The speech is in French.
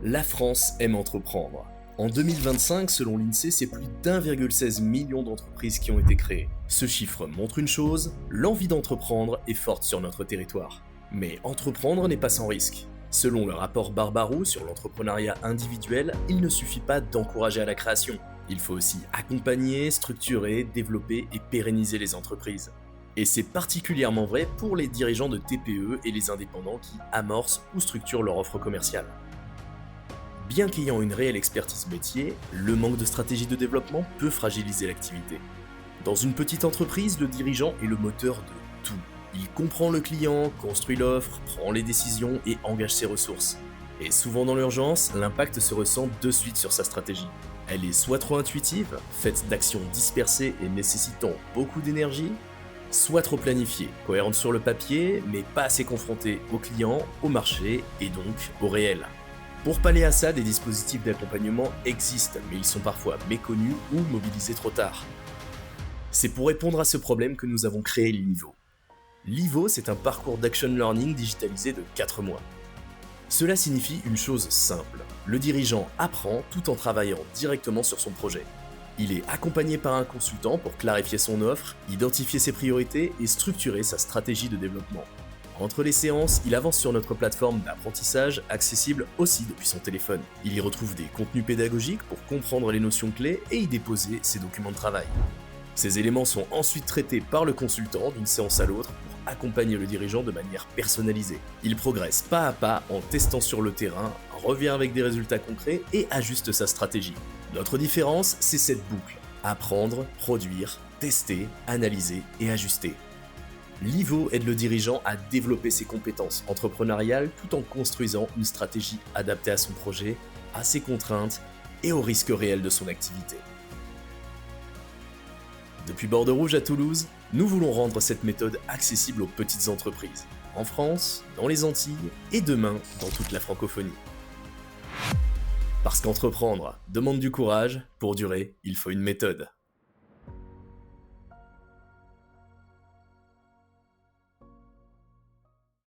La France aime entreprendre. En 2025, selon l'INSEE, c'est plus d'1,16 million d'entreprises qui ont été créées. Ce chiffre montre une chose, l'envie d'entreprendre est forte sur notre territoire. Mais entreprendre n'est pas sans risque. Selon le rapport Barbaroux sur l'entrepreneuriat individuel, il ne suffit pas d'encourager à la création. Il faut aussi accompagner, structurer, développer et pérenniser les entreprises. Et c'est particulièrement vrai pour les dirigeants de TPE et les indépendants qui amorcent ou structurent leur offre commerciale. Bien qu'ayant une réelle expertise métier, le manque de stratégie de développement peut fragiliser l'activité. Dans une petite entreprise, le dirigeant est le moteur de tout. Il comprend le client, construit l'offre, prend les décisions et engage ses ressources. Et souvent dans l'urgence, l'impact se ressent de suite sur sa stratégie. Elle est soit trop intuitive, faite d'actions dispersées et nécessitant beaucoup d'énergie, soit trop planifiée, cohérente sur le papier, mais pas assez confrontée au client, au marché et donc au réel. Pour pallier à ça, des dispositifs d'accompagnement existent, mais ils sont parfois méconnus ou mobilisés trop tard. C'est pour répondre à ce problème que nous avons créé l'IVO. L'IVO, c'est un parcours d'action learning digitalisé de 4 mois. Cela signifie une chose simple, le dirigeant apprend tout en travaillant directement sur son projet. Il est accompagné par un consultant pour clarifier son offre, identifier ses priorités et structurer sa stratégie de développement. Entre les séances, il avance sur notre plateforme d'apprentissage, accessible aussi depuis son téléphone. Il y retrouve des contenus pédagogiques pour comprendre les notions clés et y déposer ses documents de travail. Ces éléments sont ensuite traités par le consultant d'une séance à l'autre pour accompagner le dirigeant de manière personnalisée. Il progresse pas à pas en testant sur le terrain, revient avec des résultats concrets et ajuste sa stratégie. Notre différence, c'est cette boucle. Apprendre, produire, tester, analyser et ajuster. L'IVO aide le dirigeant à développer ses compétences entrepreneuriales tout en construisant une stratégie adaptée à son projet, à ses contraintes et aux risques réels de son activité. Depuis Bordeaux Rouge à Toulouse, nous voulons rendre cette méthode accessible aux petites entreprises, en France, dans les Antilles et demain dans toute la francophonie. Parce qu'entreprendre demande du courage, pour durer, il faut une méthode.